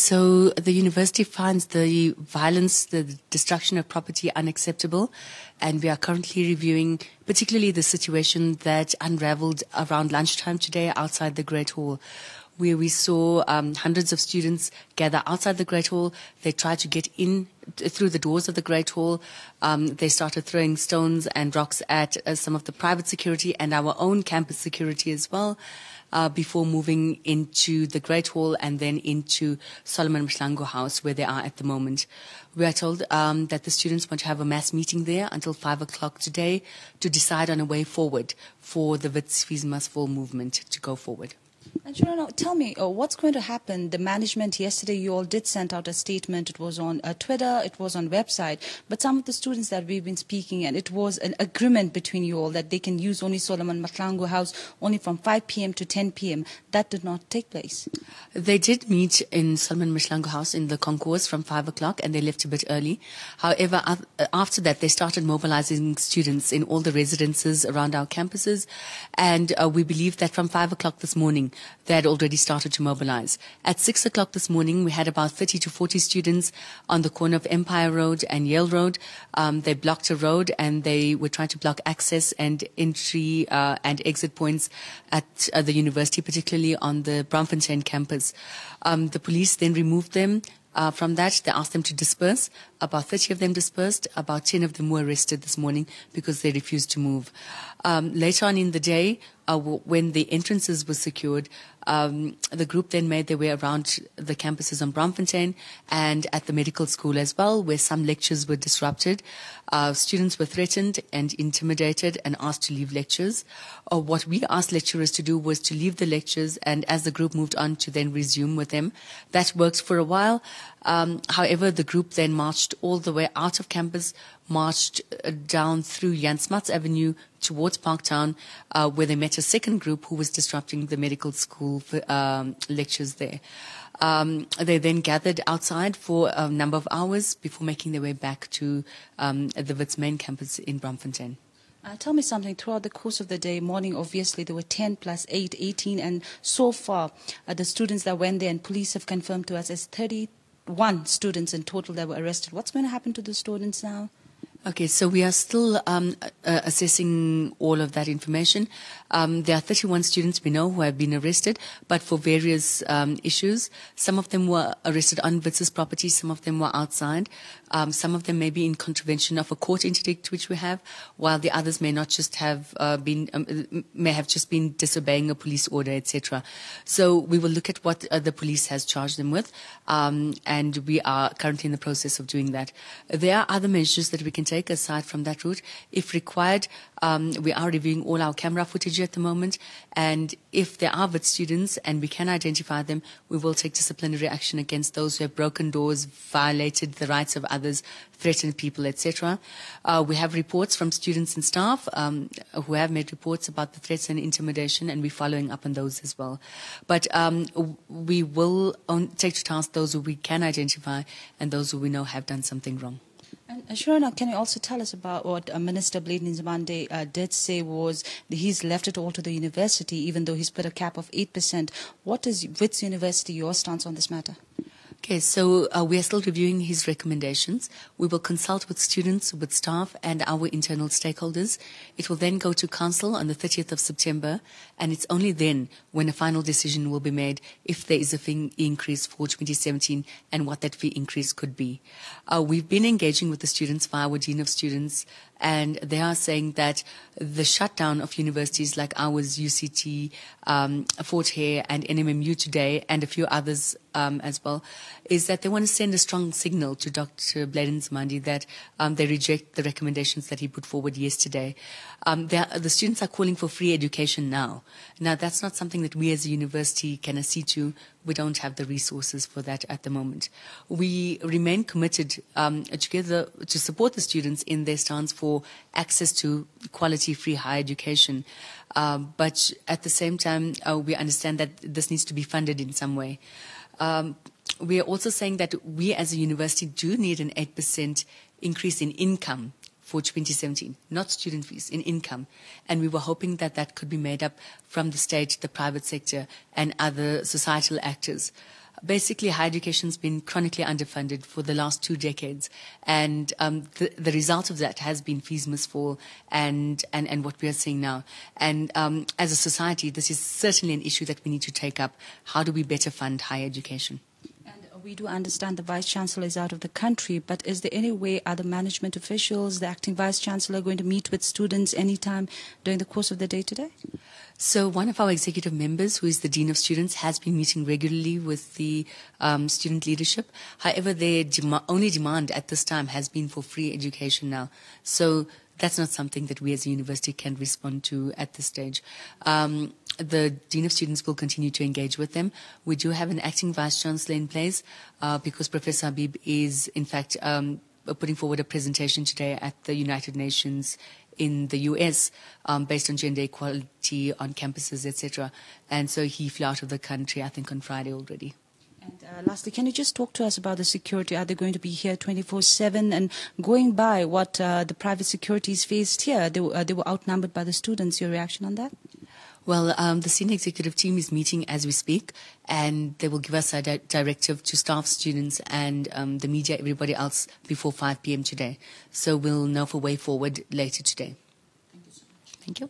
So the university finds the violence, the destruction of property unacceptable, and we are currently reviewing particularly the situation that unraveled around lunchtime today outside the Great Hall, where we saw hundreds of students gather outside the Great Hall. They tried to get in through the doors of the Great Hall. They started throwing stones and rocks at some of the private security and our own campus security as well, before moving into the Great Hall and then into Solomon Mhlangu House, where they are at the moment. We are told that the students want to have a mass meeting there until 5 o'clock today to decide on a way forward for the Wits Fees Must Fall movement to go forward. And Shirana, tell me, what's going to happen? The management yesterday, you all did send out a statement. It was on Twitter, it was on website. But some of the students that we've been speaking, and it was an agreement between you all that they can use only Solomon Mhlangu House only from 5 p.m. to 10 p.m. That did not take place. They did meet in Solomon Mhlangu House in the concourse from 5 o'clock, and they left a bit early. However, after that, they started mobilizing students in all the residences around our campuses. And we believe that from 5 o'clock this morning, they had already started to mobilize. At 6 o'clock this morning, we had about 30 to 40 students on the corner of Empire Road and Yale Road. They blocked a road and they were trying to block access and entry and exit points at the university, particularly on the Braamfontein campus. The police then removed them. From that, they asked them to disperse. About 30 of them dispersed. About 10 of them were arrested this morning because they refused to move. Later on in the day, when the entrances were secured, the group then made their way around the campuses on Braamfontein and at the medical school as well, where some lectures were disrupted. Students were threatened and intimidated and asked to leave lectures. What we asked lecturers to do was to leave the lectures, and as the group moved on, to then resume with them. That worked for a while. However, the group then marched all the way out of campus, marched down through Jan Smuts Avenue towards Parktown, where they met a second group who was disrupting the medical school lectures there. They then gathered outside for a number of hours before making their way back to the Wits main campus in Braamfontein. Tell me something. Throughout the course of the day, morning, obviously, there were 10 plus 8, 18, and so far, the students that went there, and police have confirmed to us as 31 students in total that were arrested. What's going to happen to the students now? Okay, so we are still assessing all of that information. There are 31 students we know who have been arrested, but for various issues. Some of them were arrested on Wits' property, some of them were outside. Some of them may be in contravention of a court interdict which we have, while the others may not just have may have just been disobeying a police order, etc. So we will look at what the police has charged them with, and we are currently in the process of doing that. There are other measures that we can take aside from that route. If required, we are reviewing all our camera footage at the moment, and if there are Wits students and we can identify them, we will take disciplinary action against those who have broken doors, violated the rights of others, threatened people, etc. We have reports from students and staff who have made reports about the threats and intimidation, and we're following up on those as well. But we will take to task those who we can identify and those who we know have done something wrong. And sure enough, can you also tell us about what Minister Blade Nzimande did say was that he's left it all to the university, even though he's put a cap of 8%. What is Wits University, your stance on this matter? Okay, so we are still reviewing his recommendations. We will consult with students, with staff, and our internal stakeholders. It will then go to council on the 30th of September, and it's only then when a final decision will be made if there is a fee increase for 2017 and what that fee increase could be. We've been engaging with the students via our Dean of Students, and they are saying that the shutdown of universities like ours, UCT, Fort Hare, and NMMU today, and a few others as well, is that they want to send a strong signal to Dr. Blade Nzimande that they reject the recommendations that he put forward yesterday. The students are calling for free education now. Now, that's not something that we as a university can accede to. We don't have the resources for that at the moment. We remain committed together to support the students in their stance for access to quality free higher education. But at the same time, we understand that this needs to be funded in some way. We are also saying that we as a university do need an 8% increase in income for 2017, not student fees, in income. And we were hoping that that could be made up from the state, the private sector, and other societal actors. Basically, higher education's been chronically underfunded for the last 2 decades, and the result of that has been fees must fall, and what we are seeing now. And as a society, this is certainly an issue that we need to take up. How do we better fund higher education? We do understand the Vice Chancellor is out of the country, but is there any way other management officials, the acting Vice Chancellor, going to meet with students anytime during the course of the day today? So one of our executive members, who is the Dean of Students, has been meeting regularly with the student leadership. However, their only demand at this time has been for free education now. So that's not something that we as a university can respond to at this stage. The Dean of Students will continue to engage with them. We do have an acting Vice Chancellor in place because Professor Habib is, in fact, putting forward a presentation today at the United Nations in the US based on gender equality on campuses, etc. And so he flew out of the country, I think, on Friday already. And lastly, can you just talk to us about the security? Are they going to be here 24/7? And going by what the private securities faced here, they were outnumbered by the students. Your reaction on that? Well, the senior executive team is meeting as we speak, and they will give us a directive to staff, students, and the media, everybody else, before 5 p.m. today. So we'll know for way forward later today. Thank you so much. Thank you.